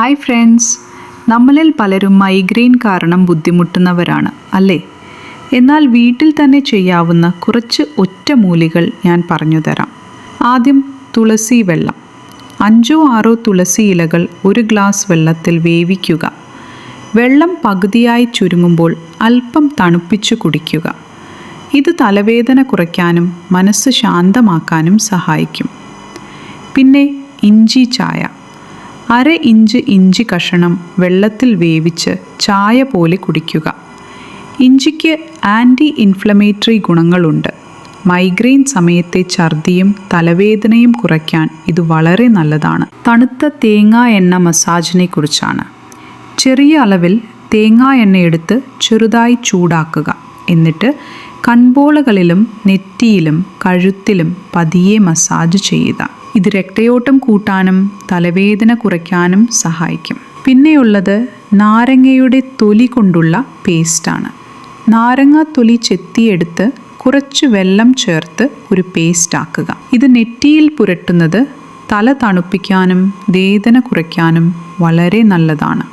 Hi friends, നമ്മളിൽ പലരും migraine കാരണം ബുദ്ധിമുട്ടുന്നവരാണ് അല്ലേ? എന്നാൽ വീട്ടിൽ തന്നെ ചെയ്യാവുന്ന കുറച്ച് ഒറ്റമൂലികൾ ഞാൻ പറഞ്ഞു തരാം. ആദ്യം തുളസി വെള്ളം. 5-6 തുളസി ഇലകൾ 1 ഗ്ലാസ് വെള്ളത്തിൽ വേവിക്കുക. വെള്ളം പകുതിയായി ചുരുങ്ങുമ്പോൾ അല്പം തണുപ്പിച്ചു കുടിക്കുക. ഇത് തലവേദന കുറയ്ക്കാനും മനസ്സ് ശാന്തമാക്കാനും സഹായിക്കും. പിന്നെ ഇഞ്ചി ചായ. 1/2 ഇഞ്ച് ഇഞ്ചി കഷണം വെള്ളത്തിൽ വേവിച്ച് ചായ പോലെ കുടിക്കുക. ഇഞ്ചിക്ക് ആൻറ്റി ഇൻഫ്ലമേറ്ററി ഗുണങ്ങളുണ്ട്. മൈഗ്രെയിൻ സമയത്തെ ഛർദിയും തലവേദനയും കുറയ്ക്കാൻ ഇത് വളരെ നല്ലതാണ്. തണുത്ത തേങ്ങാ എണ്ണ മസാജിനെ കുറിച്ചാണ്. ചെറിയ അളവിൽ തേങ്ങാ എണ്ണ എടുത്ത് ചെറുതായി ചൂടാക്കുക. എന്നിട്ട് കൺപോളകളിലും നെറ്റിയിലും കഴുത്തിലും പതിയെ മസാജ് ചെയ്യുക. ഇത് രക്തയോട്ടം കൂട്ടാനും തലവേദന കുറയ്ക്കാനും സഹായിക്കും. പിന്നെയുള്ളത് നാരങ്ങയുടെ തൊലി കൊണ്ടുള്ള പേസ്റ്റാണ്. നാരങ്ങ തൊലി ചെത്തിയെടുത്ത് കുറച്ച് വെള്ളം ചേർത്ത് ഒരു പേസ്റ്റ് ആക്കുക. ഇത് നെറ്റിയിൽ പുരട്ടുന്നത് തല തണുപ്പിക്കാനും വേദന കുറയ്ക്കാനും വളരെ നല്ലതാണ്.